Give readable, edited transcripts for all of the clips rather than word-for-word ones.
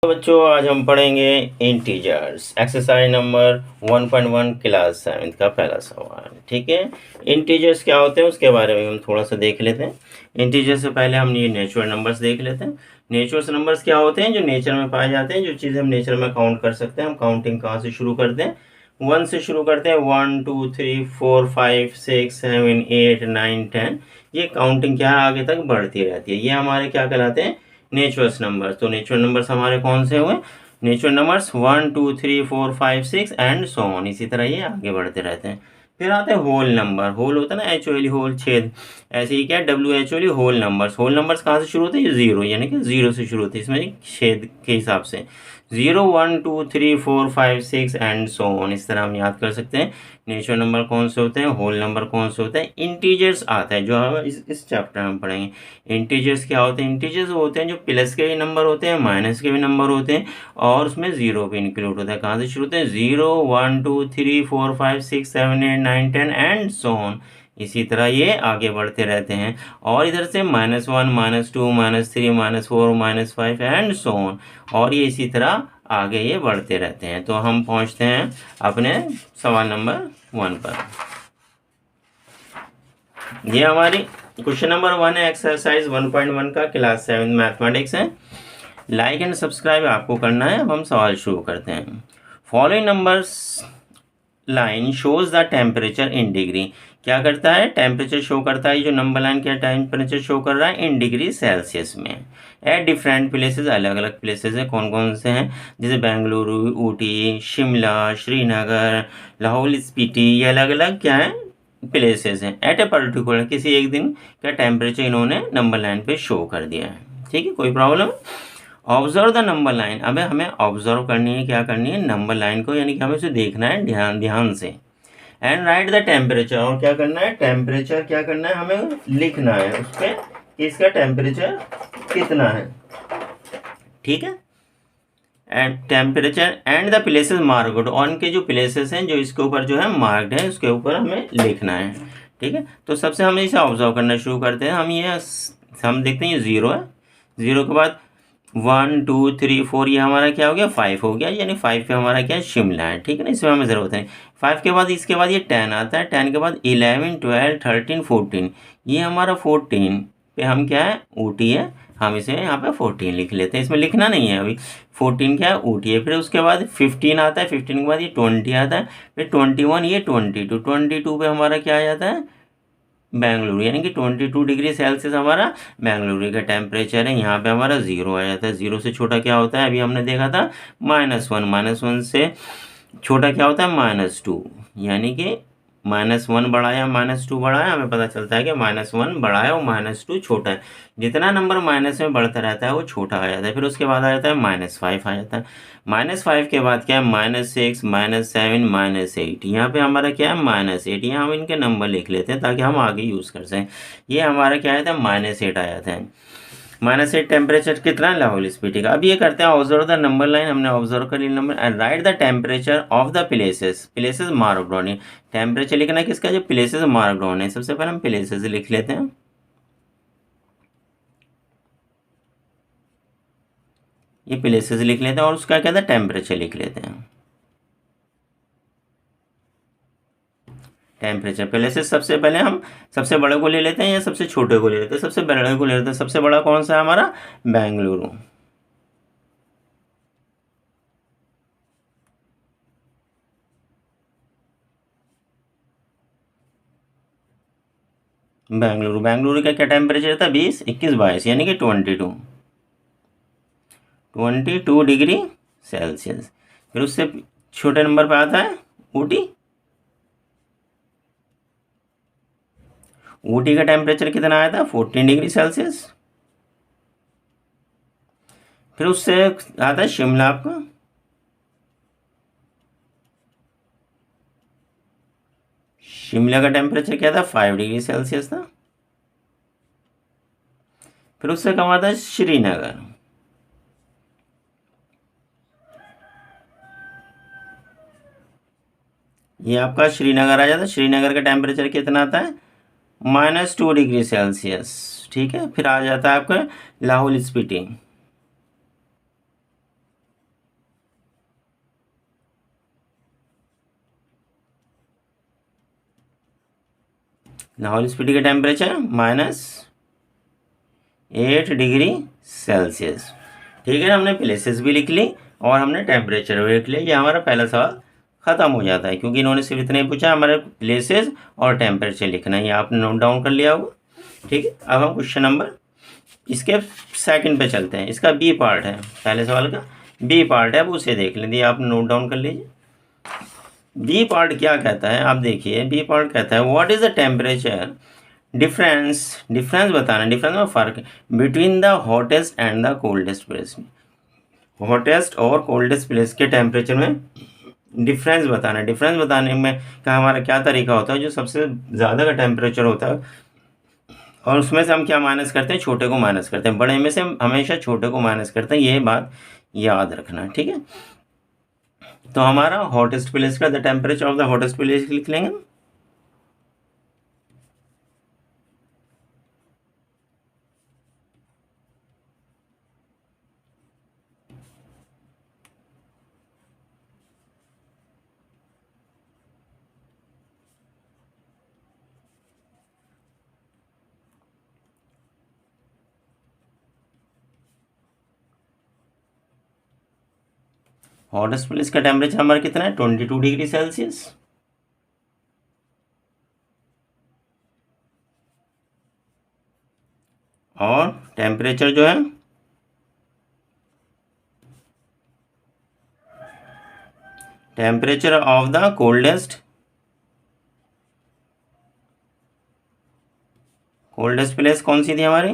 तो बच्चों आज हम पढ़ेंगे इंटीजर्स एक्सरसाइज नंबर 1.1 क्लास 7 का पहला सवाल। ठीक है, इंटीजर्स क्या होते हैं उसके बारे में हम थोड़ा सा देख लेते हैं। इंटीजर्स से पहले हम ये नेचुरल नंबर्स देख लेते हैं। नेचुरल नंबर्स क्या होते हैं? जो नेचर में पाए जाते हैं, जो चीज़ें हम नेचर में काउंट कर सकते हैं। हम काउंटिंग कहाँ से शुरू करते हैं? 1 से शुरू करते हैं। 1 2 3 4 5 6 7 8 9 10। ये काउंटिंग क्या है, आगे तक बढ़ती रहती है। ये हमारे क्या कहलाते हैं? Natural numbers. तो नेचुरल नंबर्स हमारे कौन से हुए? Natural numbers 1 2 3 4 5 6 and so on. इसी तरह ये आगे बढ़ते रहते हैं। फिर आते हैं होल नंबर। होल होता है ना, एच ओ एल होल, छेद। ऐसे ही क्या है, W H O L whole numbers. Whole numbers कहाँ से शुरू होते हैं? जीरो, यानी कि जीरो से शुरू होते हैं इसमें छेद के हिसाब से। 0 1 2 3 4 5 6 एंड सो ऑन। इस तरह हम याद कर सकते हैं नेचुरल नंबर कौन से होते हैं, होल नंबर कौन से होते हैं। इंटीजर्स आता है जो हम इस चैप्टर में पढ़ेंगे। इंटीजर्स क्या होते हैं? इंटीजर्स होते हैं जो प्लस के भी नंबर होते हैं, माइनस के भी नंबर होते हैं और उसमें जीरो भी इंक्लूड होता है। कहाँ से शुरू होते हैं? 0 1 2 3 4 5 6 7 8 9 10 एंड सो ऑन। इसी तरह ये आगे बढ़ते रहते हैं। और इधर से -1 -2 -3 -4 -5 एंड सो ऑन। और ये इसी तरह आगे ये बढ़ते रहते हैं। तो हम पहुंचते हैं अपने सवाल नंबर 1 पर। ये हमारी क्वेश्चन नंबर 1 है, एक्सरसाइज 1.1 का क्लास 7 मैथमेटिक्स है। लाइक एंड सब्सक्राइब आपको करना है। अब हम सवाल शुरू करते हैं। Following numbers line shows the temperature in degree. क्या करता है? टेम्परेचर शो करता है। जो नंबर लाइन क्या टेम्परेचर शो कर रहा है? इन डिग्री सेल्सियस में। एट डिफरेंट प्लेसेस, अलग अलग प्लेसेस है। कौन कौन से हैं? जैसे बेंगलुरु, ऊटी, शिमला, श्रीनगर, लाहौल स्पीति, ये अलग अलग क्या है? प्लेसेस हैं। एट ए पर्टिकुलर, किसी एक दिन का टेम्परेचर इन्होंने नंबर लाइन पे शो कर दिया है। ठीक है, कोई problem? Observe the number line. अबे हमें ऑब्जर्व करनी है, क्या करनी है? नंबर लाइन को, यानी कि हमें उसे देखना है ध्यान ध्यान से। And right the temperature. और क्या करना है? टेम्परेचर क्या करना है? हमें लिखना है उस पर कि इसका टेम्परेचर कितना है। ठीक है, and temperature and the places marked. और उनके जो प्लेसेस हैं जो इसके ऊपर जो है मार्क्ड है, उसके ऊपर हमें लिखना है। ठीक है, तो सबसे हम इसे ऑब्जर्व करना शुरू करते हैं। हम देखते हैं ये 0 है। 0 के बाद 1 2 3 4, ये हमारा क्या हो गया? 5 हो गया, यानी 5 पे हमारा क्या है? शिमला है। ठीक है ना, इसमें हमें ज़रूरत है। 5 के बाद इसके बाद ये 10 आता है। 10 के बाद 11 12 13 14, ये हमारा 14 पे हम क्या है? ऊटी है। हम इसे यहाँ पे 14 लिख लेते हैं। इसमें लिखना नहीं है अभी। 14 क्या है? ऊटी है। फिर उसके बाद 15 आता है। 15 के बाद ये 20 आता है। फिर 21, ये 22। 22 पे हमारा क्या आ जाता है? बेंगलुरु, यानी कि 22 डिग्री सेल्सियस हमारा बेंगलुरु का टेम्परेचर है। यहाँ पे हमारा 0 आ जाता है। 0 से छोटा क्या होता है? अभी हमने देखा था -1। -1 से छोटा क्या होता है? -2। यानी कि -1 बड़ा है, -2 बड़ा है, हमें पता चलता है कि -1 बड़ा है और -2 छोटा है। जितना नंबर माइनस में बढ़ता रहता है वो छोटा आ जाता है। फिर उसके बाद आ जाता है -5 आ जाता है। -5 के बाद क्या है? -6 -7 -8। यहाँ पे हमारा क्या है? -8। यहाँ हम इनके नंबर लिख लेते हैं ताकि हम आगे यूज़ कर सकें। ये हमारा क्या आता है? -8 आ जाता है। -8 टेम्परेचर कितना है? लाहौल स्पीति का। अब ये करते हैं ऑब्जर्व द नंबर लाइन। हमने ऑब्जर्व कर लिया number and right the temperature of the places. Places mark down है। टेम्परेचर लिखना है किसका? जो प्लेसेस मार्क डाउन है। सबसे पहले हम प्लेसेस लिख लेते हैं। ये प्लेसेस लिख लेते हैं और उसका क्या था? टेम्परेचर लिख लेते हैं। टेम्परेचर प्लेसेस, सबसे पहले हम सबसे बड़े को ले लेते हैं या सबसे छोटे को ले लेते हैं? सबसे बड़े को ले लेते हैं। सबसे बड़ा कौन सा है हमारा? बेंगलुरु। बेंगलुरु का क्या टेम्परेचर था? 20 21 22, यानी कि 22 डिग्री सेल्सियस। फिर उससे छोटे नंबर पे आता है ऊटी। ऊटी का टेम्परेचर कितना आया था? 14 डिग्री सेल्सियस। फिर उससे आता है शिमला आपका। शिमला का टेम्परेचर क्या था? 5 डिग्री सेल्सियस था। फिर उससे कम आता है श्रीनगर। ये आपका श्रीनगर आ जाता है। श्रीनगर का टेम्परेचर कितना आता है? -2 डिग्री सेल्सियस। ठीक है, फिर आ जाता है आपका लाहौल स्पीति। लाहौल स्पीति का टेम्परेचर -8 डिग्री सेल्सियस। ठीक है ना, हमने प्लेसेस भी लिख ली और हमने टेम्परेचर भी लिख लिया। ये हमारा पहला सवाल ख़त्म हो जाता है, क्योंकि इन्होंने सिर्फ इतना ही पूछा, हमारे प्लेसेस और टेम्परेचर लिखना है। ये आपने नोट डाउन कर लिया होगा। ठीक है, अब हम क्वेश्चन नंबर इसके सेकंड पे चलते हैं। इसका बी पार्ट है, पहले सवाल का बी पार्ट है, अब उसे देख लीजिए, आप नोट डाउन कर लीजिए। बी पार्ट क्या कहता है, आप देखिए। बी पार्ट कहता है what is the temperature difference, difference बताना, डिफरेंस में फ़र्क between the hottest and the coldest place. Hottest और कोल्डेस्ट प्लेस के टेम्परेचर में डिफरेंस बताना। डिफरेंस बताने में का हमारा क्या तरीका होता है, जो सबसे ज़्यादा का टेम्परेचर होता है और उसमें से हम क्या माइनस करते हैं, छोटे को माइनस करते हैं। बड़े में से हम हमेशा छोटे को माइनस करते हैं, ये बात याद रखना। ठीक है, तो हमारा हॉटेस्ट प्लेस का the temperature of the hottest place लिख लेंगे। हॉटेस्ट प्लेस का टेम्परेचर हमारा कितना है, 22 डिग्री सेल्सियस। और टेम्परेचर जो है temperature of the coldest place कौन सी थी हमारी,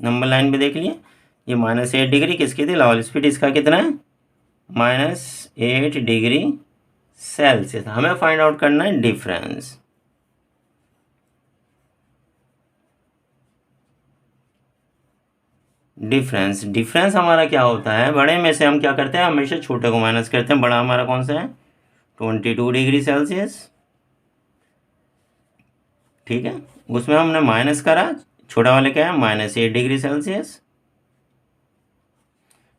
नंबर लाइन पे देख लिए। ये -8 डिग्री किसकी थी, लाहौल स्पीति। इसका कितना है, -8 डिग्री सेल्सियस। हमें फाइंड आउट करना है डिफरेंस। डिफरेंस हमारा क्या होता है, बड़े में से हम क्या करते हैं, हमेशा छोटे को माइनस करते हैं। बड़ा हमारा कौन सा है, 22 डिग्री सेल्सियस। ठीक है, उसमें हमने माइनस करा, छोटा वाले क्या है, -8 डिग्री सेल्सियस।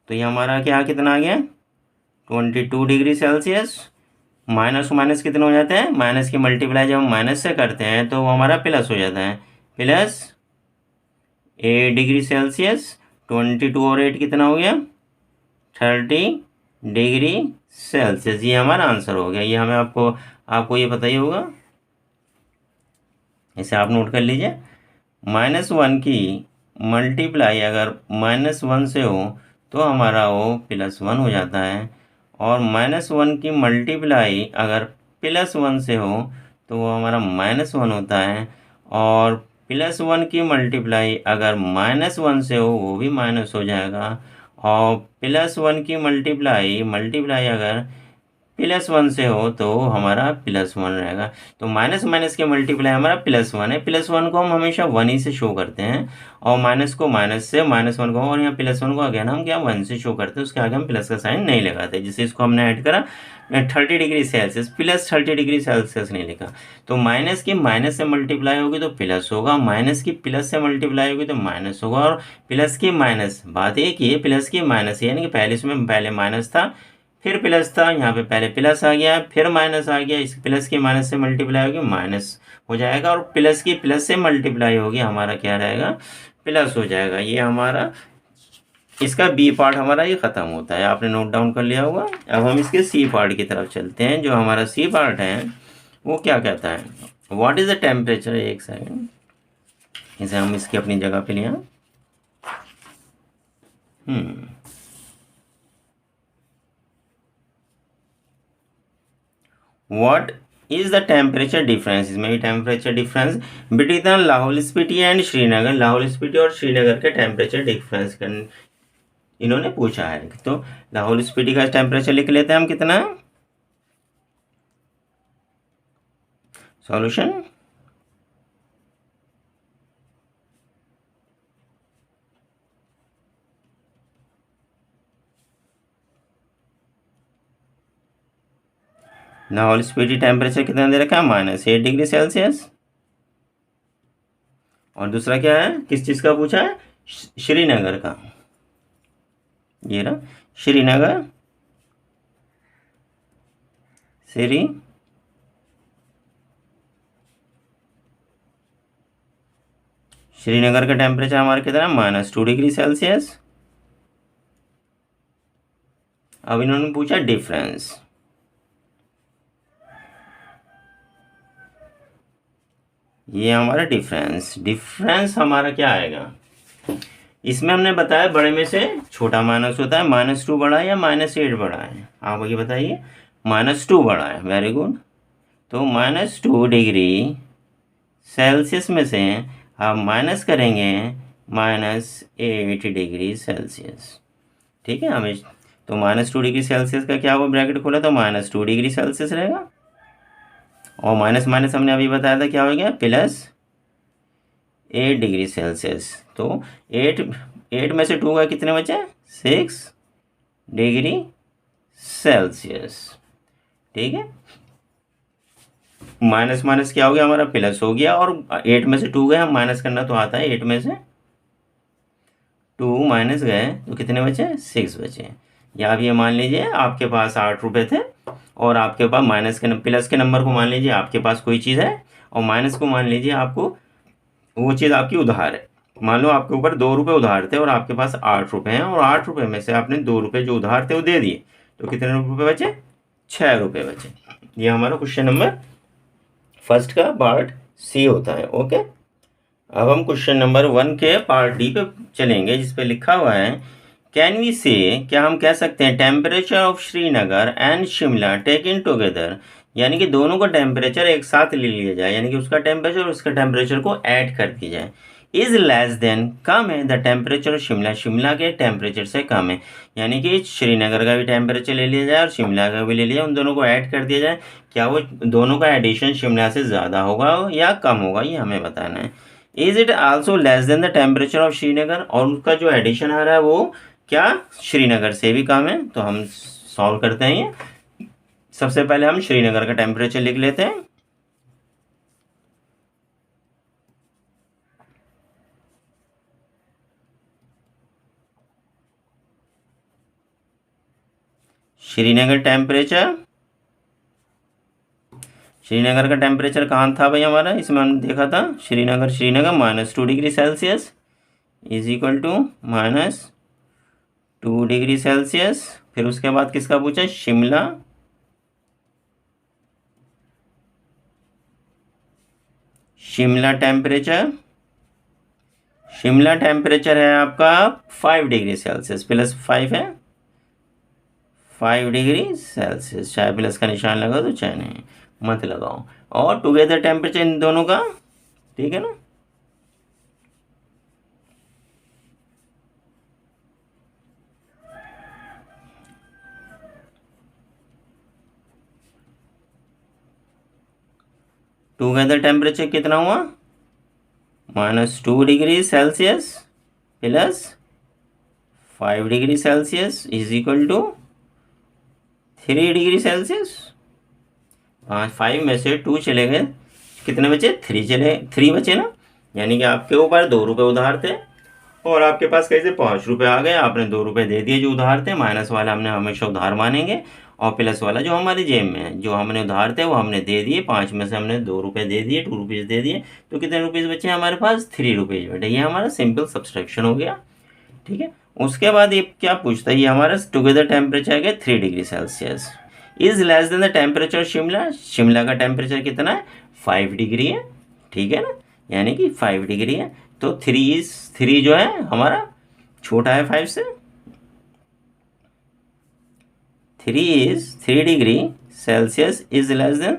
तो ये हमारा क्या कितना आ गया, 22 डिग्री सेल्सियस। माइनस माइनस कितने हो जाते हैं, माइनस की मल्टीप्लाई जब हम माइनस से करते हैं तो वो हमारा प्लस हो जाता है, +8 डिग्री सेल्सियस। 22 और 8 कितना हो गया, 30 डिग्री सेल्सियस। ये हमारा आंसर हो गया। ये हमें आपको ये पता ही होगा, इसे आप नोट कर लीजिए। -1 की मल्टीप्लाई अगर -1 से हो तो हमारा वो +1 हो जाता है, और -1 की मल्टीप्लाई अगर +1 से हो तो वो हमारा -1 होता है, और +1 की मल्टीप्लाई अगर -1 से हो वो भी माइनस हो जाएगा, और +1 की मल्टीप्लाई अगर +1 से हो तो हमारा +1 रहेगा। तो माइनस माइनस के मल्टीप्लाई हमारा +1 है। +1 को हम हमेशा 1 ही से शो करते हैं, और माइनस को माइनस से, -1 को, और यहाँ +1 को अगेन हम क्या 1 से शो करते हैं, उसके आगे हम प्लस का साइन नहीं लगाते। जैसे इसको हमने ऐड करा 30 डिग्री सेल्सियस, +30 डिग्री सेल्सियस नहीं लिखा। तो माइनस की माइनस से मल्टीप्लाई होगी तो प्लस होगा, माइनस की प्लस से मल्टीप्लाई होगी तो माइनस होगा, और प्लस की माइनस, बात एक ही है, प्लस की माइनस, यानी कि पहले इसमें पहले माइनस था, फिर प्लस था, यहाँ पे पहले प्लस आ गया, फिर माइनस आ गया। इस प्लस की माइनस से मल्टीप्लाई होगी माइनस हो जाएगा, और प्लस की प्लस से मल्टीप्लाई होगी हमारा क्या रहेगा, प्लस हो जाएगा। ये हमारा इसका बी पार्ट हमारा ये ख़त्म होता है, आपने नोट डाउन कर लिया होगा। अब हम इसके सी पार्ट की तरफ चलते हैं। जो हमारा सी पार्ट है वो क्या कहता है, व्हाट इज़ द टेम्परेचर, एक सेकेंड, इसे हम इसकी अपनी जगह पे लिया। What is the temperature difference, इसमें भी temperature difference between Lahaul Spiti and Srinagar. Lahaul Spiti और श्रीनगर के टेम्परेचर डिफरेंस इन्होंने पूछा है। तो लाहौल स्पीति का टेम्परेचर लिख लेते हैं हम, कितना है, सॉल्यूशन। लाहौल स्पीति टेम्परेचर कितना दे रखा है, -8 डिग्री सेल्सियस। और दूसरा क्या है, किस चीज़ का पूछा है, श्रीनगर का। ये रहा श्रीनगर, श्रीनगर का टेम्परेचर हमारा कितना है, -2 डिग्री सेल्सियस। अब इन्होंने पूछा डिफरेंस, ये हमारा डिफरेंस, डिफरेंस हमारा क्या आएगा, इसमें हमने बताया बड़े में से छोटा माइनस होता है, -2 बड़ा है या -8 बड़ा है, आप ये बताइए। -2 बड़ा है, वेरी गुड। तो -2 डिग्री सेल्सियस में से हम माइनस करेंगे -8 डिग्री सेल्सियस, ठीक है। हमें तो -2 डिग्री सेल्सियस का क्या हुआ, ब्रैकेट खोला तो -2 डिग्री सेल्सियस रहेगा, और माइनस माइनस हमने अभी बताया था क्या हो गया, +8 डिग्री सेल्सियस। तो 8 में से 2 का कितने बचे, 6 डिग्री सेल्सियस, ठीक है। माइनस माइनस क्या हो गया हमारा, प्लस हो गया, और 8 में से 2 गए, हम माइनस करना तो आता है, 8 में से 2 माइनस गए तो कितने बचे, 6 बचे। या अब ये मान लीजिए आपके पास 8 रुपये थे, और आपके पास माइनस के प्लस के नंबर को मान लीजिए आपके पास कोई चीज़ है, और माइनस को मान लीजिए आपको वो चीज़ आपकी उधार है। मान लो आपके ऊपर 2 रुपये उधार थे और आपके पास 8 रुपये हैं, और 8 रुपये में से आपने 2 रुपये जो उधार थे वो दे दिए, तो कितने रुपये बचे, 6 रुपये बचे। ये हमारा क्वेश्चन नंबर फर्स्ट का पार्ट सी होता है, ओके। अब हम क्वेश्चन नंबर 1 के पार्ट डी पे चलेंगे, जिस पे लिखा हुआ है, कैन वी से, क्या हम कह सकते हैं, temperature of Srinagar and Shimla taken together, यानी कि दोनों का टेम्परेचर एक साथ ले लिया जाए, यानी कि उसका टेम्परेचर और उसका टेम्परेचर को ऐड कर दिया जाए, इज लेस देन, कम है, द टेम्परेचर शिमला, शिमला के टेम्परेचर से कम है, यानी कि श्रीनगर का भी टेम्परेचर ले लिया जाए और शिमला का भी ले लिया, उन दोनों को ऐड कर दिया जाए, क्या वो दोनों का एडिशन शिमला से ज़्यादा होगा या कम होगा, ये हमें बताना है। Is it also less than the temperature of Srinagar, और उसका जो एडिशन आ रहा है वो क्या श्रीनगर से भी कम है, तो हम सॉल्व करते हैं ये। सबसे पहले हम श्रीनगर का टेम्परेचर लिख लेते हैं, श्रीनगर टेम्परेचर, श्रीनगर का टेम्परेचर कहाँ था भाई हमारा, इसमें हमने देखा था, Srinagar, Srinagar -2 degree Celsius is equal to -2 degree Celsius. फिर उसके बाद किसका पूछा, शिमला, शिमला टेम्परेचर, शिमला टेम्परेचर है आपका 5 डिग्री सेल्सियस, +5 है, 5 डिग्री सेल्सियस, चाहे प्लस का निशान लगाओ तो चाहे नहीं, मत लगाओ, और टुगेदर टेम्परेचर इन दोनों का, ठीक है ना। टुगेदर टेम्परेचर कितना हुआ, -2 degree Celsius +5 degree Celsius is equal to 3 degree Celsius. 5 में से 2 चले गए, कितने बचे, 3 बचे ना, यानी कि आपके ऊपर 2 रुपये उधार थे, और आपके पास कैसे 5 रुपये आ गए, आपने 2 रुपये दे दिए जो उधार थे, माइनस वाला हमने हमेशा उधार मानेंगे, और प्लस वाला जो हमारी जेब में है, जो हमने उधार थे वो हमने दे दिए, 5 में से हमने 2 रुपये दे दिए, 2 रुपीज़ दे दिए, तो कितने रुपीज़ बचे हमारे पास, 3 रुपीज़ बचे। ये हमारा सिंपल सब्सट्रैक्शन हो गया, ठीक है। उसके बाद ये क्या पूछता है, ये हमारा टुगेदर टेम्परेचर है 3 degree Celsius, is less than the temperature Shimla, Shimla का टेम्परेचर कितना है, 5 डिग्री है, ठीक है ना, यानी कि 5 डिग्री है, तो 3 जो है हमारा छोटा है 5 से, 3 degree Celsius is less than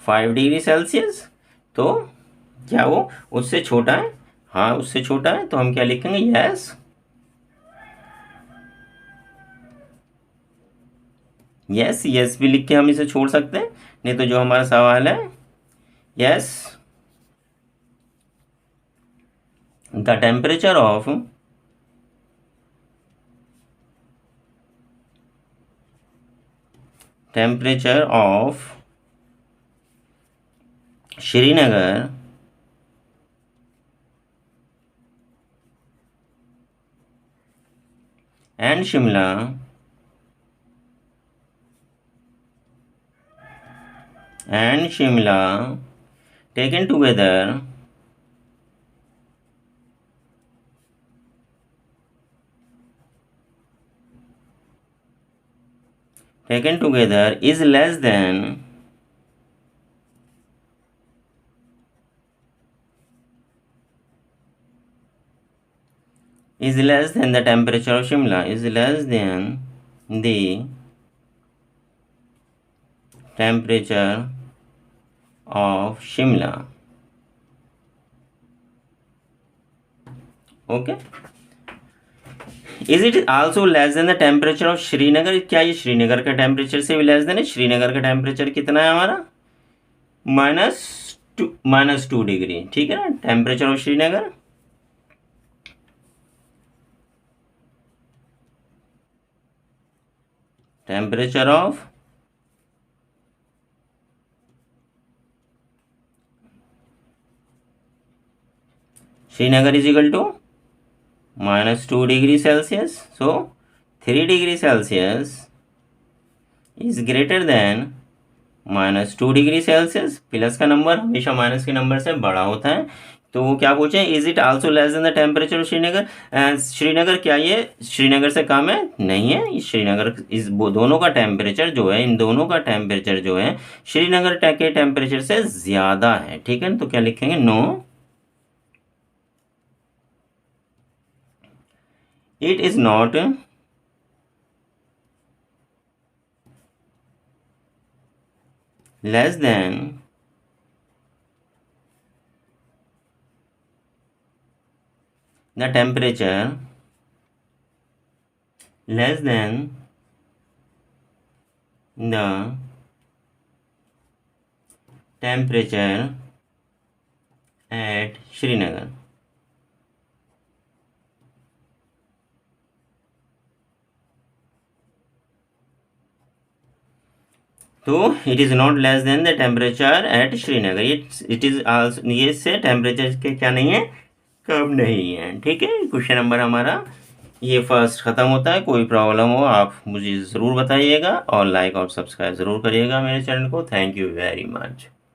5 degree Celsius, तो क्या वो उससे छोटा है, हाँ उससे छोटा है, तो हम क्या लिखेंगे, यस, यस, यस भी लिख के हम इसे छोड़ सकते हैं, नहीं तो जो हमारा सवाल है, yes, the temperature of Srinagar and Shimla taken together taken together is less than the temperature of Shimla, is less than the temperature of Shimla. Okay. Is it also less than the temperature of Srinagar? क्या ये श्रीनगर का temperature से भी less than है? श्रीनगर का temperature कितना है हमारा? -2 डिग्री, ठीक है ना, temperature of Srinagar. Temperature of Srinagar is equal to -2 degree Celsius. So 3 degree Celsius is greater than -2 degree Celsius. Plus का नंबर हमेशा माइनस के नंबर से बड़ा होता है। तो वो क्या पूछे, is it also less than the temperature of Srinagar? Srinagar क्या ये श्रीनगर से कम है? नहीं है। श्रीनगर इस दोनों का टेम्परेचर जो है, इन दोनों का टेम्परेचर जो है श्रीनगर के टेम्परेचर से ज़्यादा है, ठीक है। तो क्या लिखेंगे? No, it is not less than the temperature less than the temperature at Srinagar. तो it is not less than the temperature at Srinagar. It is also, ये से टेम्परेचर के क्या नहीं है, कम नहीं है, ठीक है। क्वेश्चन नंबर हमारा ये फर्स्ट ख़त्म होता है। कोई प्रॉब्लम हो आप मुझे ज़रूर बताइएगा और लाइक और सब्सक्राइब ज़रूर करिएगा मेरे चैनल को। Thank you very much.